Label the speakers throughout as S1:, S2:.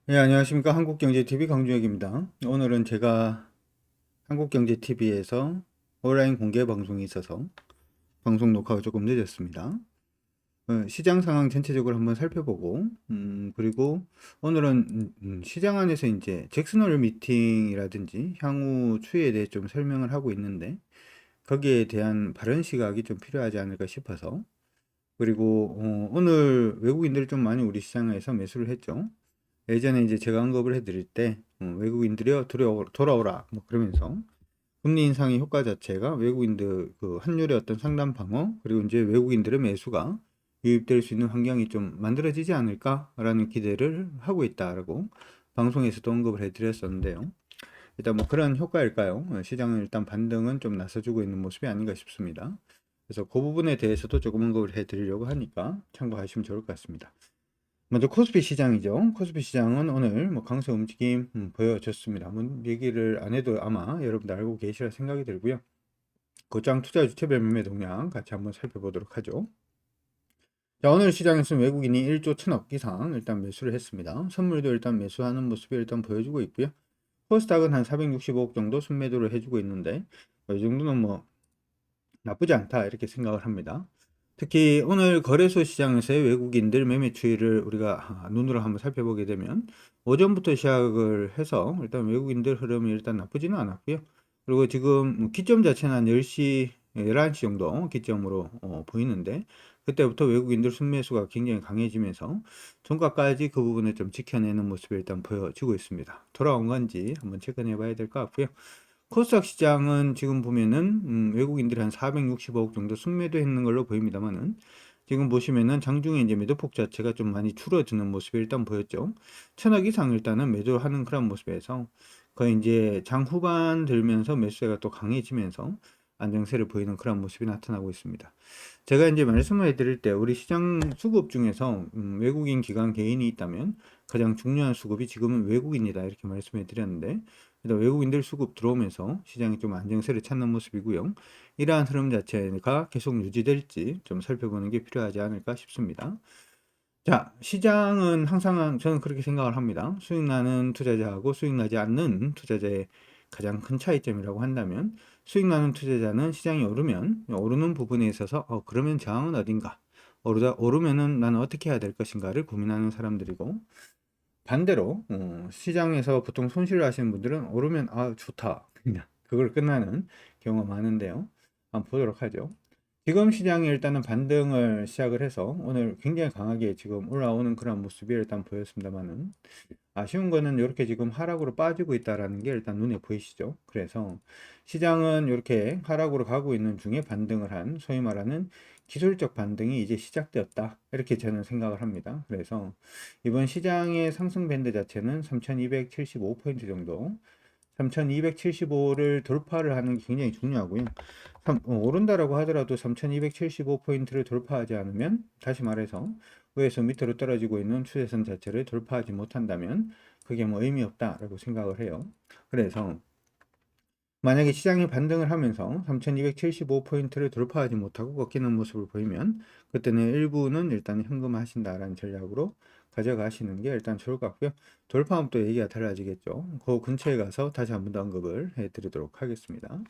S1: 네, 안녕하십니까. 한국경제TV 강주혁입니다. 오늘은 제가 한국경제TV에서 온라인 공개 방송이 있어서 방송 녹화가 조금 늦었습니다. 시장 상황 전체적으로 한번 살펴보고, 그리고 오늘은 시장 안에서 이제 잭슨홀 미팅이라든지 향후 추이에 대해 좀 설명을 하고 있는데, 거기에 대한 바른 시각이 좀 필요하지 않을까 싶어서, 그리고 오늘 외국인들이 좀 많이 우리 시장에서 매수를 했죠. 예전에 이제 제가 언급을 해드릴 때 외국인들이요 돌아오라 뭐 그러면서 금리 인상의 효과 자체가 외국인들 그 환율의 어떤 상단 방어 그리고 이제 외국인들의 매수가 유입될 수 있는 환경이 좀 만들어지지 않을까라는 기대를 하고 있다라고 방송에서도 언급을 해드렸었는데요. 일단 뭐 그런 효과일까요? 시장은 일단 반등은 좀 나서주고 있는 모습이 아닌가 싶습니다. 그래서 그 부분에 대해서도 조금 언급을 해드리려고 하니까 참고하시면 좋을 것 같습니다. 먼저 코스피 시장이죠. 코스피 시장은 오늘 뭐 강세 움직임 보여줬습니다. 한번 얘기를 안 해도 아마 여러분들 알고 계시라 생각이 들고요. 곧장 투자 주체별 매매 동향 같이 한번 살펴보도록 하죠. 자, 오늘 시장에서는 외국인이 1조 1천억 이상 일단 매수를 했습니다. 선물도 일단 매수하는 모습이 일단 보여주고 있고요. 코스닥은 한 465억 정도 순매도를 해주고 있는데 이 정도는 뭐 나쁘지 않다 이렇게 생각을 합니다. 특히 오늘 거래소 시장에서의 외국인들 매매 추이를 우리가 눈으로 한번 살펴보게 되면 오전부터 시작을 해서 일단 외국인들 흐름이 일단 나쁘지는 않았고요. 그리고 지금 기점 자체는 한 10시, 11시 정도 기점으로 보이는데 그때부터 외국인들 순매수가 굉장히 강해지면서 종가까지 그 부분을 좀 지켜내는 모습이 일단 보여지고 있습니다. 돌아온 건지 한번 체크해 봐야 될 것 같고요. 코스닥 시장은 지금 보면은 외국인들이 한 465억 정도 순매도 했는 걸로 보입니다만은 지금 보시면은 장중에 이제 매도폭 자체가 좀 많이 줄어드는 모습이 일단 보였죠. 천억 이상 일단은 매도하는 그런 모습에서 거의 이제 장 후반 들면서 매수세가 또 강해지면서 안정세를 보이는 그런 모습이 나타나고 있습니다. 제가 이제 말씀을 해드릴 때 우리 시장 수급 중에서 외국인 기관 개인이 있다면 가장 중요한 수급이 지금은 외국인이다 이렇게 말씀해 드렸는데 일단 외국인들 수급 들어오면서 시장이 좀 안정세를 찾는 모습이고요. 이러한 흐름 자체가 계속 유지될지 좀 살펴보는 게 필요하지 않을까 싶습니다. 자, 시장은 항상 저는 그렇게 생각을 합니다. 수익 나는 투자자하고 수익 나지 않는 투자자의 가장 큰 차이점이라고 한다면 수익 나는 투자자는 시장이 오르면 오르는 부분에 있어서 그러면 저항은 어딘가? 오르면은 나는 어떻게 해야 될 것인가를 고민하는 사람들이고 반대로 시장에서 보통 손실을 하시는 분들은 오르면 아 좋다 그냥 그걸 끝나는 경우가 많은데요. 한번 보도록 하죠. 지금 시장이 일단은 반등을 시작을 해서 오늘 굉장히 강하게 지금 올라오는 그런 모습이 일단 보였습니다만은 아쉬운 거는 이렇게 지금 하락으로 빠지고 있다라는 게 일단 눈에 보이시죠. 그래서 시장은 이렇게 하락으로 가고 있는 중에 반등을 한 소위 말하는 기술적 반등이 이제 시작되었다. 이렇게 저는 생각을 합니다. 그래서 이번 시장의 상승 밴드 자체는 3275포인트 정도 3275를 돌파를 하는 게 굉장히 중요하고요. 오른다라고 하더라도 3275포인트를 돌파하지 않으면 다시 말해서 위에서 밑으로 떨어지고 있는 추세선 자체를 돌파하지 못한다면 그게 뭐 의미 없다라고 생각을 해요. 그래서 만약에 시장이 반등을 하면서 3275포인트를 돌파하지 못하고 꺾이는 모습을 보이면 그때는 일부는 일단 현금화하신다라는 전략으로 가져가시는 게 일단 좋을 것 같고요. 돌파하면 또 얘기가 달라지겠죠. 그 근처에 가서 다시 한번 더 언급을 해드리도록 하겠습니다.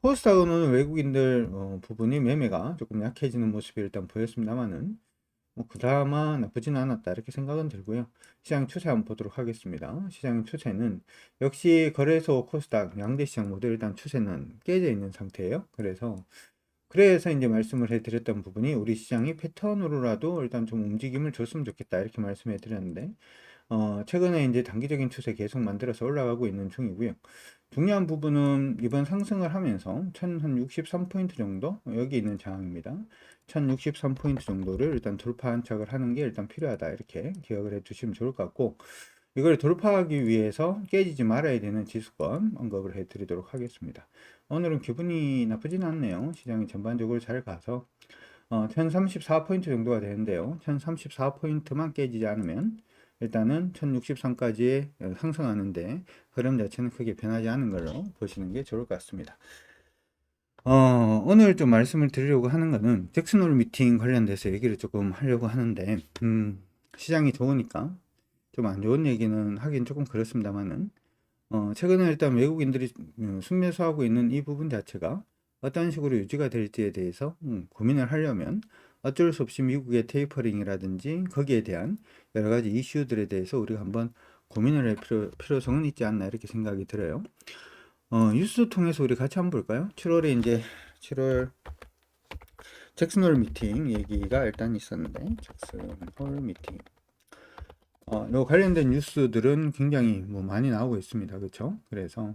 S1: 코스닥은 오늘 외국인들 부분이 매매가 조금 약해지는 모습이 일단 보였습니다만은 뭐 그나마 나쁘지는 않았다 이렇게 생각은 들고요. 시장 추세 한번 보도록 하겠습니다. 시장 추세는 역시 거래소 코스닥 양대 시장 모두 일단 추세는 깨져 있는 상태예요. 그래서 이제 말씀을 해드렸던 부분이 우리 시장이 패턴으로라도 일단 좀 움직임을 줬으면 좋겠다 이렇게 말씀해 드렸는데 최근에 이제 단기적인 추세 계속 만들어서 올라가고 있는 중이고요. 중요한 부분은 이번 상승을 하면서 1063포인트 정도 여기 있는 저항입니다. 1063포인트 정도를 일단 돌파 한착을 하는 게 일단 필요하다 이렇게 기억을 해 주시면 좋을 것 같고 이걸 돌파하기 위해서 깨지지 말아야 되는 지수권 언급을 해 드리도록 하겠습니다. 오늘은 기분이 나쁘진 않네요. 시장이 전반적으로 잘 가서 1034포인트 정도가 되는데요. 1034포인트만 깨지지 않으면 일단은 1063까지 상승하는데 흐름 자체는 크게 변하지 않은 걸로 보시는 게 좋을 것 같습니다. 오늘 좀 말씀을 드리려고 하는 거는 잭슨홀 미팅 관련돼서 얘기를 조금 하려고 하는데 시장이 좋으니까 좀 안 좋은 얘기는 하긴 조금 그렇습니다만은 최근에 일단 외국인들이 순매수하고 있는 이 부분 자체가 어떤 식으로 유지가 될지에 대해서 고민을 하려면 어쩔 수 없이 미국의 테이퍼링이라든지 거기에 대한 여러 가지 이슈들에 대해서 우리가 한번 고민을 할 필요성은 있지 않나 이렇게 생각이 들어요. 뉴스 통해서 우리 같이 한번 볼까요? 7월에 이제 7월 잭슨홀 미팅 얘기가 일단 있었는데 잭슨홀 미팅 요 관련된 뉴스들은 굉장히 뭐 많이 나오고 있습니다. 그렇죠? 그래서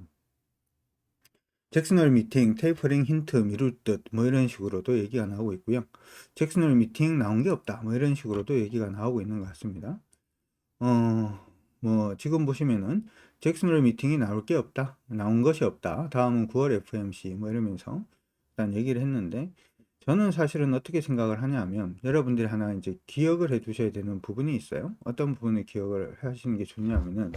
S1: 잭슨홀 미팅, 테이퍼링 힌트 미룰 듯 뭐 이런 식으로도 얘기가 나오고 있고요. 잭슨홀 미팅 나온 게 없다 뭐 이런 식으로도 얘기가 나오고 있는 것 같습니다. 뭐 지금 보시면은 잭슨홀 미팅이 나올 게 없다, 나온 것이 없다. 다음은 9월 FOMC 뭐 이러면서 일단 얘기를 했는데 저는 사실은 어떻게 생각을 하냐면 여러분들이 하나 이제 기억을 해 두셔야 되는 부분이 있어요. 어떤 부분을 기억을 하시는 게 좋냐면은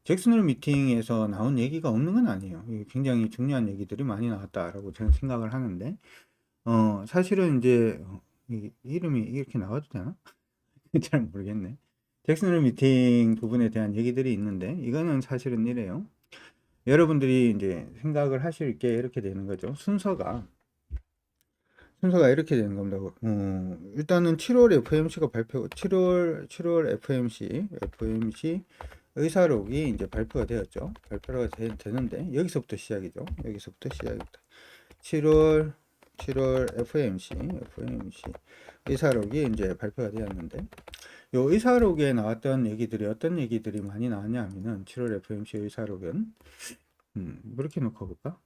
S1: 잭슨홀 미팅에서 나온 얘기가 없는 건 아니에요. 굉장히 중요한 얘기들이 많이 나왔다라고 저는 생각을 하는데 사실은 이제 이름이 이렇게 나와도 되나? 잘 모르겠네. 잭슨홀 미팅 부분에 대한 얘기들이 있는데 이거는 사실은 이래요. 여러분들이 이제 생각을 하실 게 이렇게 되는 거죠. 순서가 이렇게 되는 겁니다. 일단은 7월 FOMC가 7월 FOMC 의사록이 이제 발표가 되었죠. 발표가 되는데 여기서부터 시작이죠. 여기서부터 시작입니다. 7월 FOMC 의사록이 이제 발표가 되었는데 요 의사록에 나왔던 얘기들이 어떤 얘기들이 많이 나왔냐 하면은 7월 FOMC 의사록은 이렇게 놓고 볼까?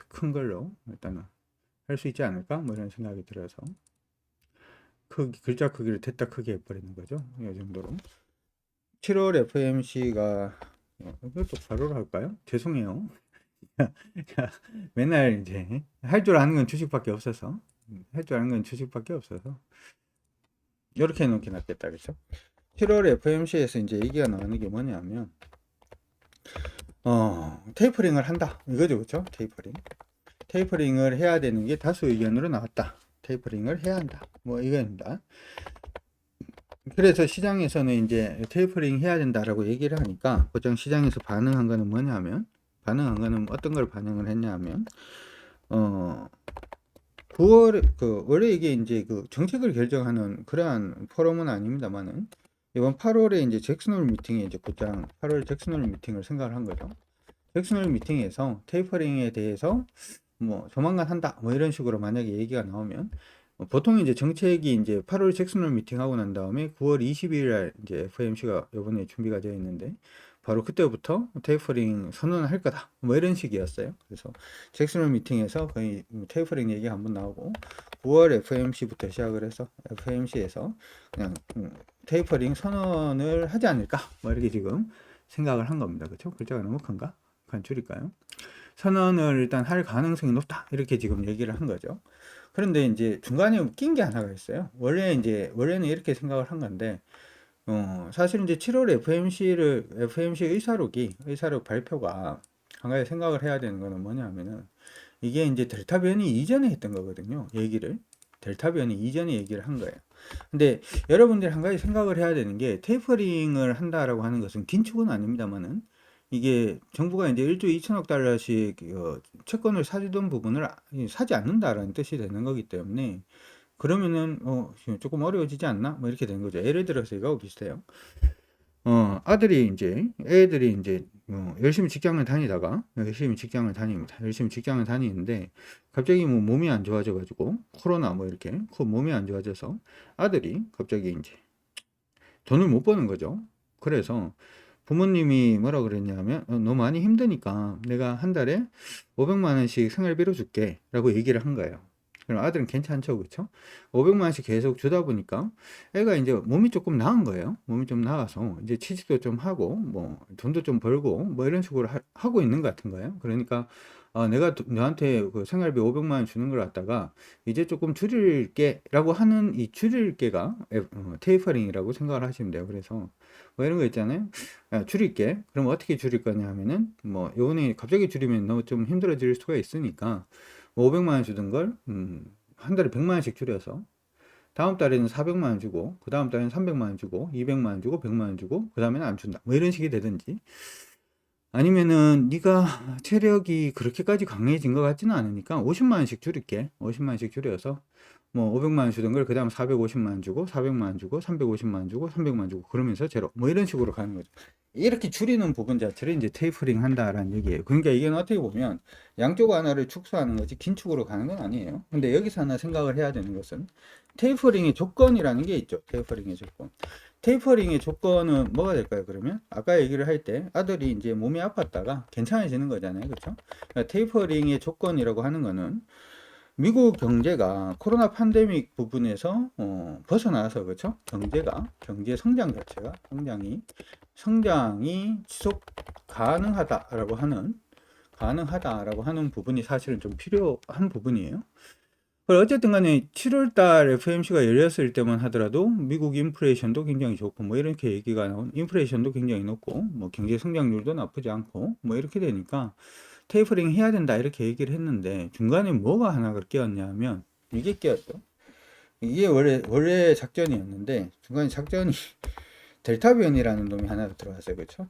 S1: 큰 걸로 일단은 할 수 있지 않을까? 뭐 이런 생각이 들어서 글자 크기를 됐다 크게 해버리는 거죠. 이 정도로 7월 FOMC가 이것도 바로 할까요? 죄송해요. 맨날 이제 할 줄 아는 건 주식밖에 없어서 이렇게 해놓기 낫겠다, 그렇죠? 7월 FOMC에서 이제 얘기가 나오는 게 뭐냐면 테이퍼링을 한다 이거죠, 그렇죠? 테이퍼링을 해야 되는 게 다수 의견으로 나왔다. 테이퍼링을 해야 한다. 뭐 이거입니다. 그래서 시장에서는 이제 테이퍼링 해야 된다라고 얘기를 하니까 보통 시장에서 반응한 거는 뭐냐면 어떤 걸 반영을 했냐면 9월 원래 이게 이제 그 정책을 결정하는 그러한 포럼은 아닙니다만은 이번 8월에 이제 잭슨홀 미팅에 이제 곧장 8월 잭슨홀 미팅을 생각을 한 거죠. 잭슨홀 미팅에서 테이퍼링에 대해서 뭐 조만간 한다 뭐 이런 식으로 만약에 얘기가 나오면 보통 이제 정책이 이제 8월 잭슨홀 미팅하고 난 다음에 9월 20일 날 이제 FOMC가 이번에 준비가 되어 있는데 바로 그때부터 테이퍼링 선언을 할 거다 뭐 이런 식이었어요. 그래서 잭슨홀 미팅에서 거의 테이퍼링 얘기가 한번 나오고 9월 FOMC부터 시작을 해서 FOMC에서 그냥 테이퍼링 선언을 하지 않을까 뭐 이렇게 지금 생각을 한 겁니다. 그렇죠? 글자가 너무 큰가? 그냥 줄일까요? 선언을 일단 할 가능성이 높다 이렇게 지금 얘기를 한 거죠. 그런데 이제 중간에 웃긴 게 하나가 있어요. 원래는 이렇게 생각을 한 건데 사실 이제 7월 FOMC 의사록 발표가 한 가지 생각을 해야 되는 거는 뭐냐면은 이게 이제 델타 변이 이전에 했던 거거든요. 델타 변이 이전에 얘기를 한 거예요. 근데 여러분들이 한 가지 생각을 해야 되는 게 테이퍼링을 한다라고 하는 것은 긴축은 아닙니다만은 이게 정부가 이제 1조 2천억 달러씩 채권을 사주던 부분을 사지 않는다라는 뜻이 되는 거기 때문에 그러면은 조금 어려워지지 않나? 뭐 이렇게 되는 거죠. 예를 들어서 이거하고 비슷해요. 애들이 이제 열심히 직장을 다니다가 열심히 직장을 다니는데 갑자기 뭐 몸이 안 좋아져 가지고 코로나 뭐 이렇게 몸이 안 좋아져서 아들이 갑자기 이제 돈을 못 버는 거죠. 그래서 부모님이 뭐라 그랬냐면 너 많이 힘드니까 내가 한 달에 500만 원씩 생활비로 줄게 라고 얘기를 한 거예요. 그럼 아들은 괜찮죠, 그쵸? 500만 원씩 계속 주다 보니까 애가 이제 몸이 조금 나은 거예요. 몸이 좀 나아서 이제 취직도 좀 하고 뭐 돈도 좀 벌고 뭐 이런 식으로 하고 있는 것 같은 거예요. 그러니까 내가 너한테 그 생활비 500만 원 주는 걸 갖다가 이제 조금 줄일게 라고 하는 이 줄일게가 테이퍼링이라고 생각을 하시면 돼요. 그래서 뭐 이런 거 있잖아요. 줄일게. 그럼 어떻게 줄일 거냐 하면은 뭐 요번에 갑자기 줄이면 너무 좀 힘들어질 수가 있으니까 500만 원 주던 걸 한 달에 100만 원씩 줄여서 다음 달에는 400만 원 주고 그 다음 달에는 300만 원 주고 200만 원 주고 100만 원 주고 그 다음에는 안 준다 뭐 이런 식이 되든지, 아니면은 네가 체력이 그렇게까지 강해진 것 같지는 않으니까 50만 원씩 줄일게. 50만 원씩 줄여서 뭐 500만 원 주던 걸 그다음 450만 원 주고 400만 원 주고 350만 원 주고 300만 원 주고 그러면서 제로 뭐 이런 식으로 가는 거죠. 이렇게 줄이는 부분 자체를 이제 테이퍼링 한다라는 얘기예요. 그러니까 이게 어떻게 보면 양쪽 하나를 축소하는 거지 긴축으로 가는 건 아니에요. 근데 여기서 하나 생각을 해야 되는 것은 테이퍼링의 조건이라는 게 있죠. 테이퍼링의 조건. 테이퍼링의 조건은 뭐가 될까요? 그러면 아까 얘기를 할 때 아들이 이제 몸이 아팠다가 괜찮아지는 거잖아요. 그렇죠? 그러니까 테이퍼링의 조건이라고 하는 거는 미국 경제가 코로나 팬데믹 부분에서 벗어나서, 그렇죠? 경제 성장 자체가 성장이 지속 가능하다라고 하는 부분이 사실은 좀 필요한 부분이에요. 어쨌든 간에 7월 달 FOMC가 열렸을 때만 하더라도 미국 인플레이션도 굉장히 좋고 뭐 이렇게 얘기가 나온, 인플레이션도 굉장히 높고 뭐 경제 성장률도 나쁘지 않고 뭐 이렇게 되니까 테이퍼링 해야 된다 이렇게 얘기를 했는데, 중간에 뭐가 하나가 끼었냐면 이게 끼었죠. 이게 원래 작전이었는데 중간에 작전이 델타 변이라는 놈이 하나 들어왔어요. 그렇죠?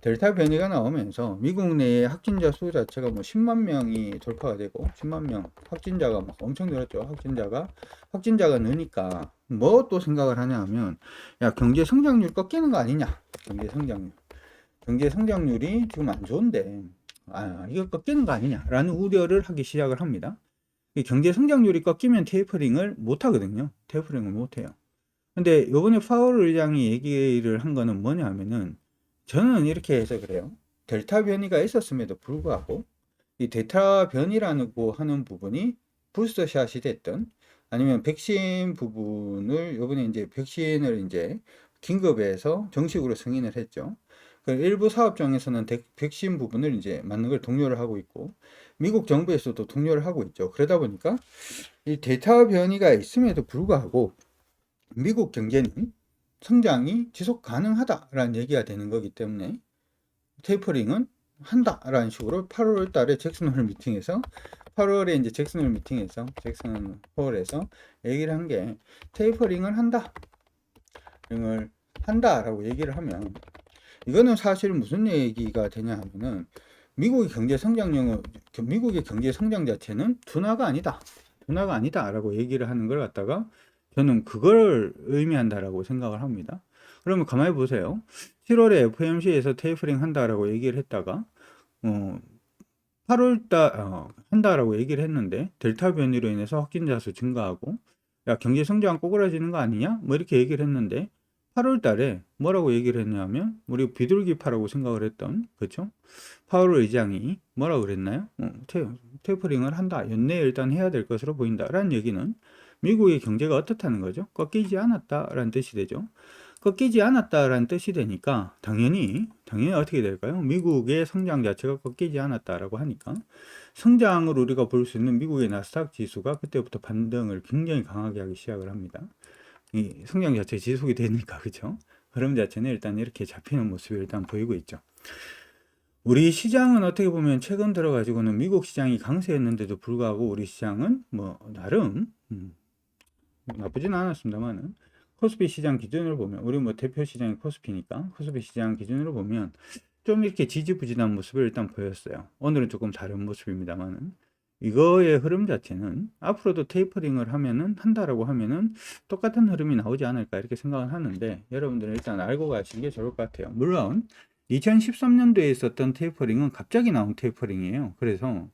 S1: 델타 변이가 나오면서 미국 내의 확진자 수 자체가 뭐 10만 명이 돌파가 되고 10만 명 확진자가 막 엄청 늘었죠. 확진자가 느니까 뭐 또 생각을 하냐 하면, 야, 경제 성장률 꺾이는 거 아니냐. 경제 성장률이 지금 안 좋은데 이거 꺾이는 거 아니냐라는 우려를 하기 시작을 합니다. 이 경제 성장률이 꺾이면 테이퍼링을 못 하거든요. 테이퍼링을 못 해요. 근데 요번에 파월 의장이 얘기를 한 거는 뭐냐 하면은, 저는 이렇게 해서 그래요. 델타 변이가 있었음에도 불구하고 이 델타 변이라고 하는 부분이 부스터샷이 됐든 아니면 백신 부분을 요번에 이제 백신을 이제 긴급해서 정식으로 승인을 했죠. 그 일부 사업장에서는 백신 부분을 이제 맞는 걸 독려를 하고 있고 미국 정부에서도 독려를 하고 있죠. 그러다 보니까 이 델타 변이가 있음에도 불구하고 미국 경제는 성장이 지속 가능하다라는 얘기가 되는 거기 때문에 테이퍼링은 한다라는 식으로 8월 달에 잭슨홀 미팅에서 8월에 이제 잭슨홀 홀에서 얘기를 한 게, 테이퍼링을 한다라고 얘기를 하면 이거는 사실 무슨 얘기가 되냐 하면은 미국의 경제 성장 자체는 둔화가 아니다라고 얘기를 하는 걸 갖다가 저는 그걸 의미한다라고 생각을 합니다. 그러면 가만히 보세요. 7월에 FOMC에서 테이퍼링 한다라고 얘기를 했다가 8월달 한다라고 얘기를 했는데 델타 변이로 인해서 확진자 수 증가하고 야, 경제 성장 꼬꾸라지는 거 아니냐? 뭐 이렇게 얘기를 했는데 8월 달에 뭐라고 얘기를 했냐면, 우리 비둘기파라고 생각을 했던, 그렇죠? 파월 의장이 뭐라고 그랬나요? 테이퍼링을 한다. 연내에 일단 해야 될 것으로 보인다라는 얘기는 미국의 경제가 어떻다는 거죠? 꺾이지 않았다라는 뜻이 되죠. 꺾이지 않았다라는 뜻이 되니까 당연히 어떻게 될까요? 미국의 성장 자체가 꺾이지 않았다라고 하니까 성장을 우리가 볼 수 있는 미국의 나스닥 지수가 그때부터 반등을 굉장히 강하게 하기 시작을 합니다. 이 성장 자체 지속이 되니까, 그죠? 흐름 자체는 일단 이렇게 잡히는 모습이 일단 보이고 있죠. 우리 시장은 어떻게 보면 최근 들어가지고는 미국 시장이 강세였는데도 불구하고 우리 시장은 뭐 나름 나쁘진 않았습니다만은, 코스피 시장 기준으로 보면, 우리 뭐 대표 시장이 코스피니까 코스피 시장 기준으로 보면 좀 이렇게 지지부진한 모습을 일단 보였어요. 오늘은 조금 다른 모습입니다만은, 이거의 흐름 자체는 앞으로도 테이퍼링을 한다라고 하면은 똑같은 흐름이 나오지 않을까 이렇게 생각을 하는데, 여러분들은 일단 알고 가시는 게 좋을 것 같아요. 물론 2013년도에 있었던 테이퍼링은 갑자기 나온 테이퍼링이에요. 그래서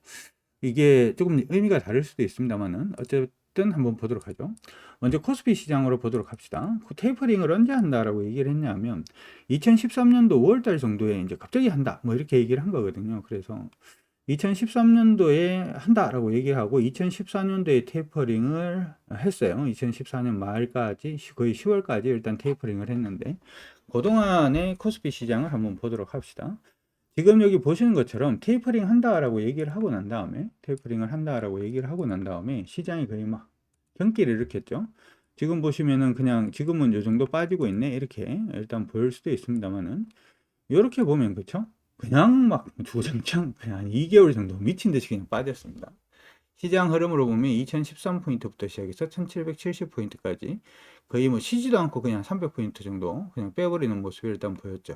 S1: 이게 조금 의미가 다를 수도 있습니다만은 어쨌든 한번 보도록 하죠. 먼저 코스피 시장으로 보도록 합시다. 그 테이퍼링을 언제 한다라고 얘기를 했냐면 2013년도 5월달 정도에 이제 갑자기 한다 뭐 이렇게 얘기를 한 거거든요. 그래서 2013년도에 한다라고 얘기를 하고 2014년도에 테이퍼링을 했어요. 2014년 말까지 거의 10월까지 일단 테이퍼링을 했는데, 그동안의 코스피 시장을 한번 보도록 합시다. 지금 여기 보시는 것처럼 테이퍼링을 한다라고 얘기를 하고 난 다음에 시장이 거의 막 경기를 일으켰죠. 지금 보시면은 그냥 지금은 요 정도 빠지고 있네 이렇게 일단 보일 수도 있습니다만은, 이렇게 보면 그쵸? 그냥 막 주구장창 그냥 한 2개월 정도 미친 듯이 그냥 빠졌습니다. 시장 흐름으로 보면 2013포인트부터 시작해서 1770포인트까지 거의 뭐 쉬지도 않고 그냥 300포인트 정도 그냥 빼버리는 모습이 일단 보였죠.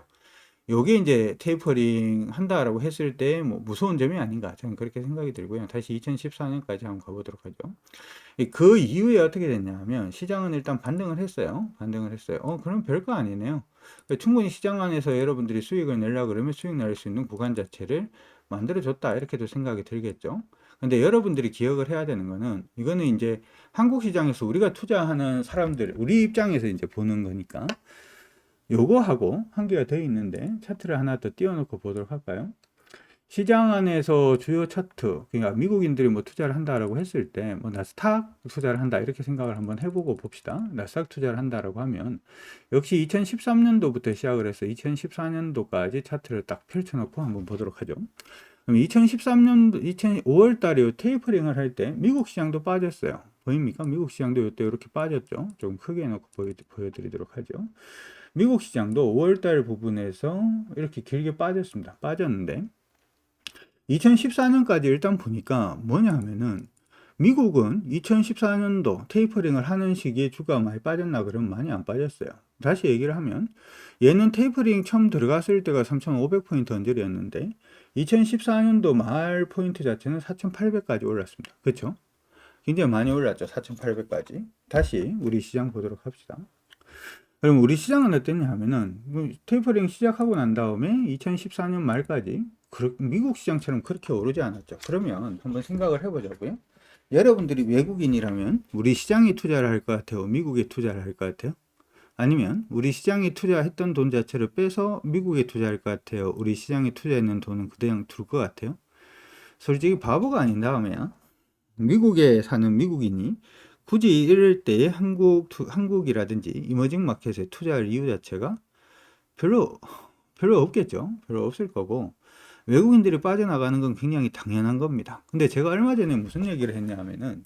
S1: 요게 이제 테이퍼링 한다라고 했을 때 뭐 무서운 점이 아닌가 저는 그렇게 생각이 들고요. 다시 2014년까지 한번 가보도록 하죠. 그 이후에 어떻게 됐냐면 시장은 일단 반등을 했어요. 반등을 했어요. 그럼 별거 아니네요. 그러니까 충분히 시장 안에서 여러분들이 수익을 내려고 그러면 수익 낼 수 있는 구간 자체를 만들어줬다 이렇게도 생각이 들겠죠. 근데 여러분들이 기억을 해야 되는 거는 이거는 이제 한국 시장에서 우리가 투자하는 사람들 우리 입장에서 이제 보는 거니까 요거하고 한 개가 더 있는데 차트를 하나 더 띄워놓고 보도록 할까요? 시장 안에서 주요 차트, 그러니까 미국인들이 뭐 투자를 한다라고 했을 때, 뭐 나스닥 투자를 한다 이렇게 생각을 한번 해보고 봅시다. 나스닥 투자를 한다라고 하면 역시 2013년도부터 시작을 해서 2014년도까지 차트를 딱 펼쳐놓고 한번 보도록 하죠. 그럼 2013년도 5월 달에 테이퍼링을 할 때 미국 시장도 빠졌어요. 보입니까? 미국 시장도 이때 이렇게 빠졌죠. 좀 크게 해놓고 보여드리도록 하죠. 미국 시장도 5월달 부분에서 이렇게 길게 빠졌습니다. 빠졌는데 2014년까지 일단 보니까 뭐냐 하면은 미국은 2014년도 테이퍼링을 하는 시기에 주가가 많이 빠졌나 그러면 많이 안 빠졌어요. 다시 얘기를 하면 얘는 테이퍼링 처음 들어갔을 때가 3,500포인트 언저리였는데 2014년도 말 포인트 자체는 4,800까지 올랐습니다. 그렇죠? 굉장히 많이 올랐죠. 4,800까지. 다시 우리 시장 보도록 합시다. 그럼 우리 시장은 어땠냐 하면은 테이퍼링 시작하고 난 다음에 2014년 말까지 미국 시장처럼 그렇게 오르지 않았죠. 그러면 한번 생각을 해보자고요. 여러분들이 외국인이라면 우리 시장에 투자를 할 것 같아요? 미국에 투자를 할 것 같아요? 아니면 우리 시장에 투자했던 돈 자체를 빼서 미국에 투자할 것 같아요? 우리 시장에 투자했는 돈은 그냥 둘 것 같아요? 솔직히 바보가 아닌 다음에야 미국에 사는 미국인이 굳이 이럴 때 한국이라든지 이머징 마켓에 투자할 이유 자체가 별로 없겠죠. 별로 없을 거고 외국인들이 빠져나가는 건 굉장히 당연한 겁니다. 근데 제가 얼마 전에 무슨 얘기를 했냐 하면은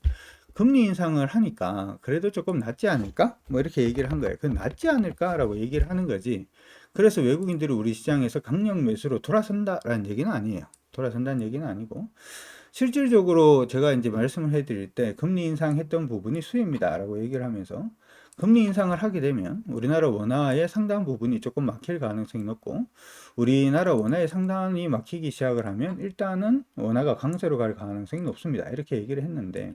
S1: 금리 인상을 하니까 그래도 조금 낫지 않을까? 뭐 이렇게 얘기를 한 거예요. 그 낫지 않을까라고 얘기를 하는 거지. 그래서 외국인들이 우리 시장에서 강력 매수로 돌아선다라는 얘기는 아니에요. 돌아선다는 얘기는 아니고 실질적으로 제가 이제 말씀을 해드릴 때 금리 인상했던 부분이 수혜입니다라고 얘기를 하면서 금리 인상을 하게 되면 우리나라 원화의 상당 부분이 조금 막힐 가능성이 높고 우리나라 원화의 상당히 막히기 시작을 하면 일단은 원화가 강세로 갈 가능성이 높습니다. 이렇게 얘기를 했는데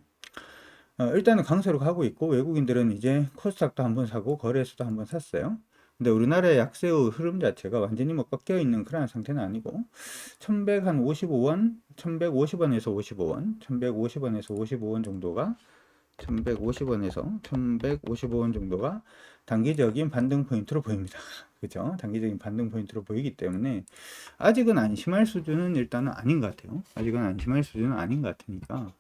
S1: 일단은 강세로 가고 있고 외국인들은 이제 코스닥도 한번 사고 거래소도 한번 샀어요. 근데 우리나라의 약세의 흐름 자체가 완전히 뭐 꺾여 있는 그런 상태는 아니고 1155원, 1150원에서 55원, 1150원에서 55원 정도가 1150원에서 1155원 정도가 단기적인 반등 포인트로 보입니다. 그죠? 단기적인 반등 포인트로 보이기 때문에 아직은 안심할 수준은 일단은 아닌 것 같아요. 아직은 안심할 수준은 아닌 것 같으니까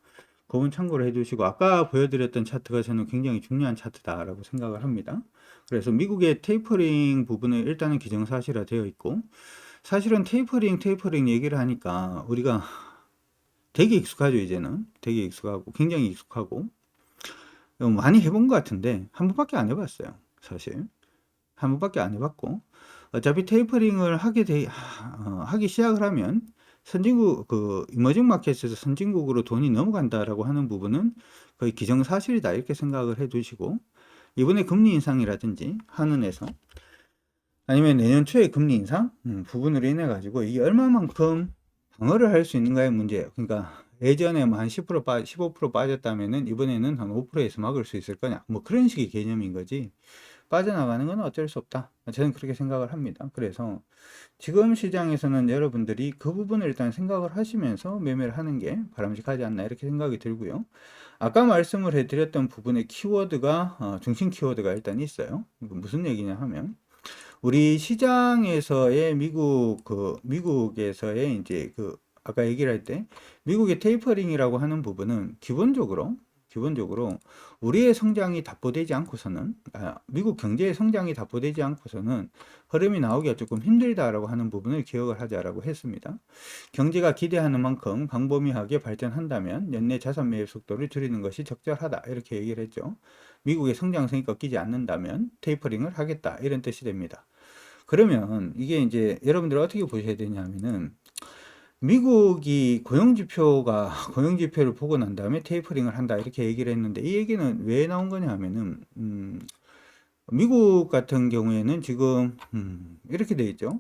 S1: 그건 참고를 해두시고 아까 보여드렸던 차트가 저는 굉장히 중요한 차트다라고 생각을 합니다. 그래서 미국의 테이퍼링 부분은 일단은 기정사실화 되어 있고 사실은 테이퍼링 얘기를 하니까 우리가 되게 익숙하죠. 이제는 되게 익숙하고 굉장히 익숙하고 많이 해본 것 같은데 한 번밖에 안 해봤어요. 사실 한 번밖에 안 해봤고 어차피 테이퍼링을 하기 시작을 하면 선진국 이머징 마켓에서 선진국으로 돈이 넘어간다라고 하는 부분은 거의 기정사실이다 이렇게 생각을 해두시고 이번에 금리 인상이라든지 한은에서 아니면 내년 초에 금리 인상 부분으로 인해 가지고 이게 얼마만큼 방어를 할 수 있는가의 문제예요. 그러니까 예전에 뭐 한 10% 15% 빠졌다면은 이번에는 한 5%에서 막을 수 있을 거냐 뭐 그런 식의 개념인 거지 빠져나가는 건 어쩔 수 없다. 저는 그렇게 생각을 합니다. 그래서 지금 시장에서는 여러분들이 그 부분을 일단 생각을 하시면서 매매를 하는 게 바람직하지 않나 이렇게 생각이 들고요. 아까 말씀을 해드렸던 부분의 키워드가 중심 키워드가 일단 있어요. 무슨 얘기냐 하면 우리 시장에서의 미국에서의 이제 아까 얘기를 할 때 미국의 테이퍼링이라고 하는 부분은 기본적으로 우리의 성장이 답보되지 않고서는 미국 경제의 성장이 답보되지 않고서는 흐름이 나오기가 조금 힘들다라고 하는 부분을 기억을 하자라고 했습니다. 경제가 기대하는 만큼 광범위하게 발전한다면 연내 자산 매입 속도를 줄이는 것이 적절하다 이렇게 얘기를 했죠. 미국의 성장성이 꺾이지 않는다면 테이퍼링을 하겠다 이런 뜻이 됩니다. 그러면 이게 이제 여러분들 어떻게 보셔야 되냐면은 미국이 고용지표를 보고 난 다음에 테이퍼링을 한다 이렇게 얘기를 했는데 이 얘기는 왜 나온 거냐 하면은 미국 같은 경우에는 지금 이렇게 돼 있죠.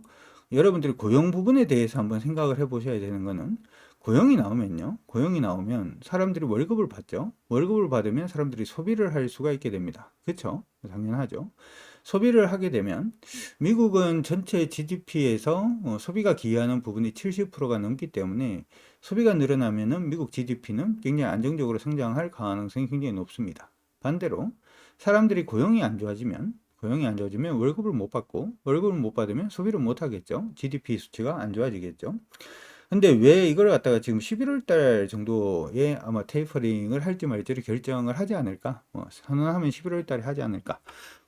S1: 여러분들이 고용 부분에 대해서 한번 생각을 해 보셔야 되는 거는 고용이 나오면 사람들이 월급을 받죠. 월급을 받으면 사람들이 소비를 할 수가 있게 됩니다. 그렇죠? 당연하죠. 소비를 하게 되면 미국은 전체 GDP에서 소비가 기여하는 부분이 70%가 넘기 때문에 소비가 늘어나면은 미국 GDP는 굉장히 안정적으로 성장할 가능성이 굉장히 높습니다. 반대로 사람들이 고용이 안 좋아지면 월급을 못 받고 월급을 못 받으면 소비를 못 하겠죠. GDP 수치가 안 좋아지겠죠. 근데 왜 이걸 갖다가 지금 11월 달 정도에 아마 테이퍼링을 할지 말지를 결정을 하지 않을까? 선언하면 11월 달에 하지 않을까?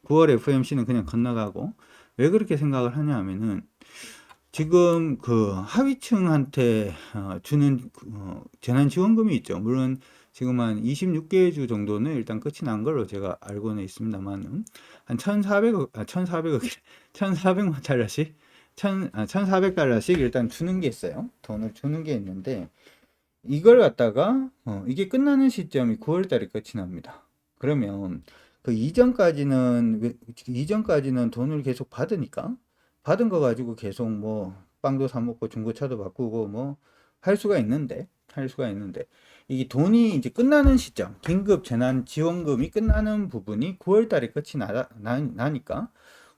S1: 9월 FOMC는 그냥 건너가고 왜 그렇게 생각을 하냐 하면은 지금 그 하위층한테 주는 재난지원금이 있죠. 물론 지금 한 26개 주 정도는 일단 끝이 난 걸로 제가 알고는 있습니다만은 한 1,400억, 1,400억, 1,400만 달러씩 1,400달러씩 일단 주는 게 있어요. 돈을 주는 게 있는데 이걸 갖다가 이게 끝나는 시점이 9월 달에 끝이 납니다. 그러면 그 이전까지는 돈을 계속 받으니까 받은 거 가지고 계속 뭐 빵도 사 먹고 중고차도 바꾸고 뭐 할 수가 있는데 이게 돈이 이제 끝나는 시점, 긴급 재난 지원금이 끝나는 부분이 9월 달에 끝이 나니까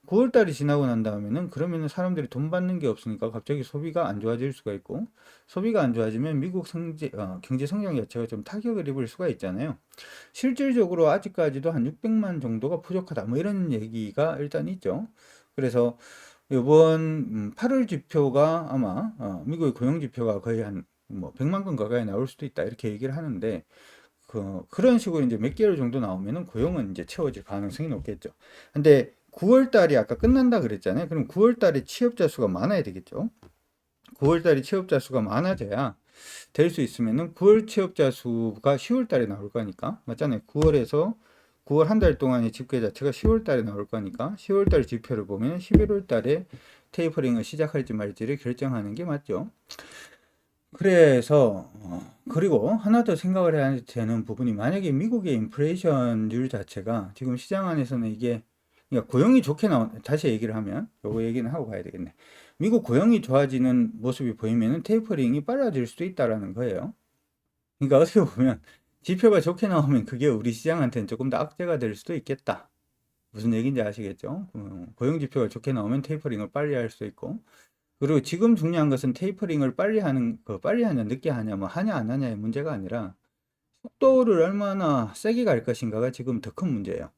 S1: 9월 달이 지나고 난 다음에는 그러면은 사람들이 돈 받는 게 없으니까 갑자기 소비가 안 좋아질 수가 있고 소비가 안 좋아지면 미국 경제 성장 자체가 좀 타격을 입을 수가 있잖아요. 실질적으로 아직까지도 한 600만 정도가 부족하다. 뭐 이런 얘기가 일단 있죠. 그래서 이번 8월 지표가 아마 미국의 고용 지표가 거의 한 뭐 100만 건 가까이 나올 수도 있다. 이렇게 얘기를 하는데 그런 식으로 이제 몇 개월 정도 나오면은 고용은 이제 채워질 가능성이 높겠죠. 근데 9월 달이 아까 끝난다 그랬잖아요. 그럼 9월 달에 취업자 수가 많아야 되겠죠. 9월 달에 취업자 수가 많아져야 될 수 있으면은 9월 취업자 수가 10월 달에 나올 거니까 맞잖아요. 9월 한 달 동안의 집계 자체가 10월 달에 나올 거니까 10월 달 지표를 보면 11월 달에 테이퍼링을 시작할지 말지를 결정하는 게 맞죠. 그래서 그리고 하나 더 생각을 해야 되는 부분이 만약에 미국의 인플레이션율 자체가 지금 시장 안에서는 이게 그러니까 고용이 좋게 다시 얘기를 하면 요거 얘기는 하고 가야 되겠네. 미국 고용이 좋아지는 모습이 보이면은 테이퍼링이 빨라질 수도 있다라는 거예요. 그러니까 어떻게 보면 지표가 좋게 나오면 그게 우리 시장한테는 조금 더 악재가 될 수도 있겠다. 무슨 얘기인지 아시겠죠? 고용 지표가 좋게 나오면 테이퍼링을 빨리 할 수 있고 그리고 지금 중요한 것은 테이퍼링을 빨리 하냐, 늦게 하냐, 뭐 하냐, 안 하냐의 문제가 아니라 속도를 얼마나 세게 갈 것인가가 지금 더 큰 문제예요.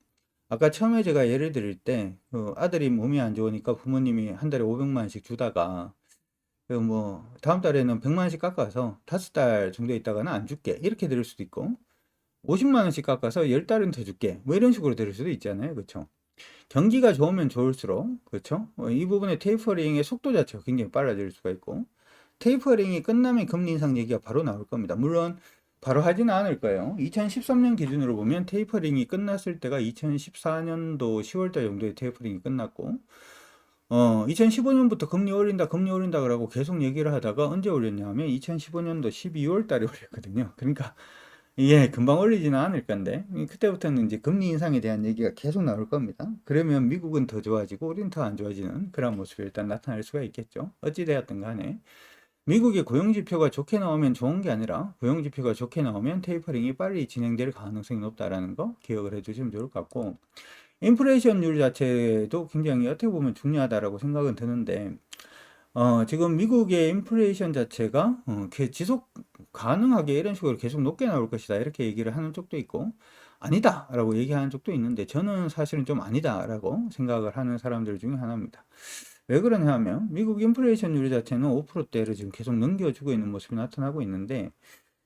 S1: 아까 처음에 제가 예를 드릴 때, 아들이 몸이 안 좋으니까 부모님이 한 달에 500만 원씩 주다가, 뭐, 다음 달에는 100만 원씩 깎아서 5달 정도 있다가는 안 줄게. 이렇게 드릴 수도 있고, 50만 원씩 깎아서 10달은 더 줄게. 뭐 이런 식으로 드릴 수도 있잖아요. 그쵸? 경기가 좋으면 좋을수록 그렇죠? 이 부분에 테이퍼링의 속도 자체가 굉장히 빨라질 수가 있고 테이퍼링이 끝나면 금리 인상 얘기가 바로 나올 겁니다. 물론 바로 하지는 않을 거예요. 2013년 기준으로 보면 테이퍼링이 끝났을 때가 2014년도 10월달 정도에 테이퍼링이 끝났고 2015년부터 금리 올린다 그러고 계속 얘기를 하다가 언제 올렸냐 하면 2015년도 12월 달에 올렸거든요. 그러니까 예, 금방 올리지는 않을 건데, 그때부터는 이제 금리 인상에 대한 얘기가 계속 나올 겁니다. 그러면 미국은 더 좋아지고, 우리는 더 안 좋아지는 그런 모습이 일단 나타날 수가 있겠죠. 어찌되었든 간에, 미국의 고용지표가 좋게 나오면 좋은 게 아니라, 고용지표가 좋게 나오면 테이퍼링이 빨리 진행될 가능성이 높다라는 거 기억을 해두시면 좋을 것 같고, 인플레이션율 자체도 굉장히 어떻게 보면 중요하다라고 생각은 드는데, 지금 미국의 인플레이션 자체가 지속 가능하게 이런 식으로 계속 높게 나올 것이다. 이렇게 얘기를 하는 쪽도 있고, 아니다. 라고 얘기하는 쪽도 있는데, 저는 사실은 좀 아니다. 라고 생각을 하는 사람들 중에 하나입니다. 왜 그러냐 하면, 미국 인플레이션율 자체는 5%대를 지금 계속 넘겨주고 있는 모습이 나타나고 있는데,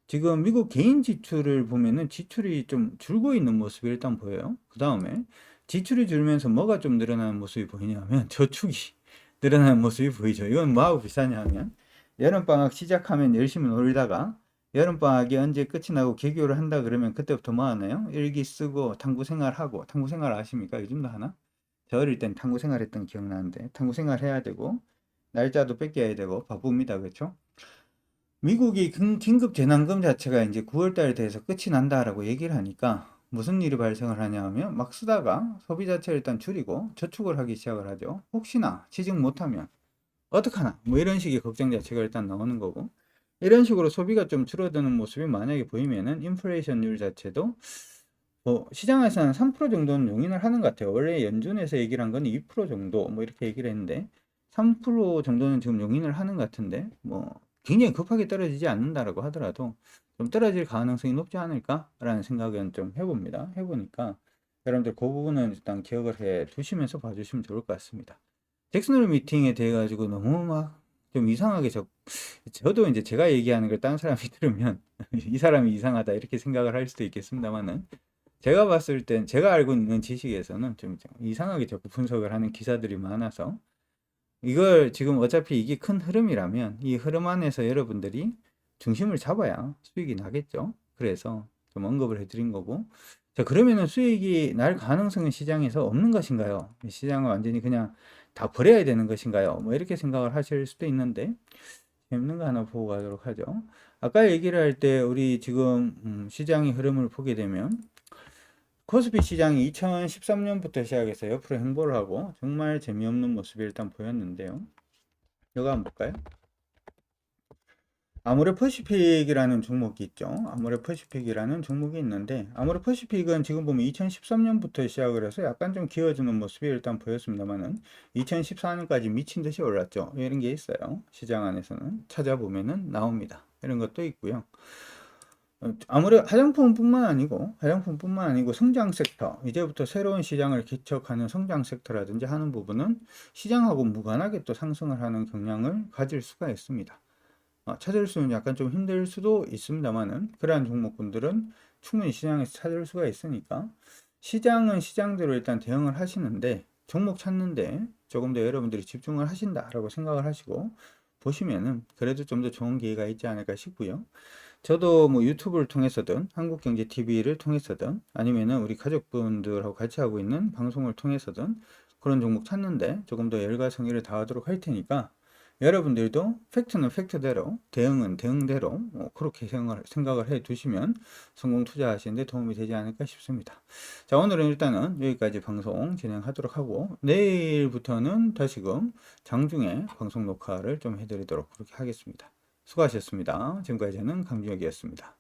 S1: 지금 미국 개인 지출을 보면은 지출이 좀 줄고 있는 모습이 일단 보여요. 그 다음에 지출이 줄면서 뭐가 좀 늘어나는 모습이 보이냐면 저축이 늘어나는 모습이 보이죠. 이건 뭐하고 비슷하냐 하면 여름방학 시작하면 열심히 놀다가 여름방학이 언제 끝이 나고 개교를 한다 그러면 그때부터 뭐 하나요? 일기 쓰고 탐구생활하고 탐구생활 아십니까? 요즘도 하나? 저 어릴 땐 탐구생활 했던 기억나는데 탐구생활 해야 되고 날짜도 뺏겨야 되고 바쁩니다. 그렇죠? 미국이 긴급 재난금 자체가 이제 9월 달에 돼서 끝이 난다라고 얘기를 하니까 무슨 일이 발생을 하냐 하면 막 쓰다가 소비 자체를 일단 줄이고 저축을 하기 시작을 하죠. 혹시나 취직 못하면 어떡하나 뭐 이런 식의 걱정 자체가 일단 나오는 거고, 이런 식으로 소비가 좀 줄어드는 모습이 만약에 보이면은 인플레이션율 자체도 뭐 시장에서는 3% 정도는 용인을 하는 것 같아요. 원래 연준에서 얘기를 한 건 2% 정도 뭐 이렇게 얘기를 했는데 3% 정도는 지금 용인을 하는 것 같은데, 뭐 굉장히 급하게 떨어지지 않는다라고 하더라도 좀 떨어질 가능성이 높지 않을까라는 생각은 좀 해봅니다. 해보니까 여러분들 그 부분은 일단 기억을 해 두시면서 봐주시면 좋을 것 같습니다. 잭슨홀 미팅에 대해 가지고 너무 막 좀 이상하게 저도 이제 제가 얘기하는 걸 다른 사람이 들으면 이 사람이 이상하다 이렇게 생각을 할 수도 있겠습니다만은, 제가 봤을 땐 제가 알고 있는 지식에서는 좀 이상하게 자꾸 분석을 하는 기사들이 많아서, 이걸 지금 어차피 이게 큰 흐름이라면 이 흐름 안에서 여러분들이 중심을 잡아야 수익이 나겠죠. 그래서 좀 언급을 해드린 거고, 자 그러면은 수익이 날 가능성은 시장에서 없는 것인가요? 시장을 완전히 그냥 다 버려야 되는 것인가요? 뭐 이렇게 생각을 하실 수도 있는데, 재밌는 거 하나 보고 가도록 하죠. 아까 얘기를 할 때 우리 지금 시장의 흐름을 보게 되면 코스피 시장이 2013년부터 시작해서 옆으로 행보를 하고 정말 재미없는 모습이 일단 보였는데요. 이거 한번 볼까요? 아모레퍼시픽이라는 종목이 있죠. 아모레퍼시픽이라는 종목이 있는데, 아모레퍼시픽은 지금 보면 2013년부터 시작을 해서 약간 좀 기어지는 모습이 일단 보였습니다만은 2014년까지 미친 듯이 올랐죠. 이런 게 있어요. 시장 안에서는 찾아보면은 나옵니다. 이런 것도 있고요. 아무래도 화장품뿐만 아니고 성장 섹터, 이제부터 새로운 시장을 개척하는 성장 섹터라든지 하는 부분은 시장하고 무관하게 또 상승을 하는 경향을 가질 수가 있습니다. 찾을 수는 약간 좀 힘들 수도 있습니다만은, 그러한 종목군들은 충분히 시장에서 찾을 수가 있으니까 시장은 시장대로 일단 대응을 하시는데, 종목 찾는데 조금 더 여러분들이 집중을 하신다라고 생각을 하시고 보시면은 그래도 좀 더 좋은 기회가 있지 않을까 싶고요. 저도 뭐 유튜브를 통해서든 한국경제TV를 통해서든 아니면은 우리 가족분들하고 같이 하고 있는 방송을 통해서든 그런 종목 찾는데 조금 더 열과 성의를 다하도록 할 테니까, 여러분들도 팩트는 팩트대로, 대응은 대응대로 그렇게 생각을 해 두시면 성공 투자하시는데 도움이 되지 않을까 싶습니다. 자, 오늘은 일단은 여기까지 방송 진행하도록 하고, 내일부터는 다시금 장중에 방송 녹화를 좀 해드리도록 그렇게 하겠습니다. 수고하셨습니다. 지금까지 저는 강준혁이었습니다.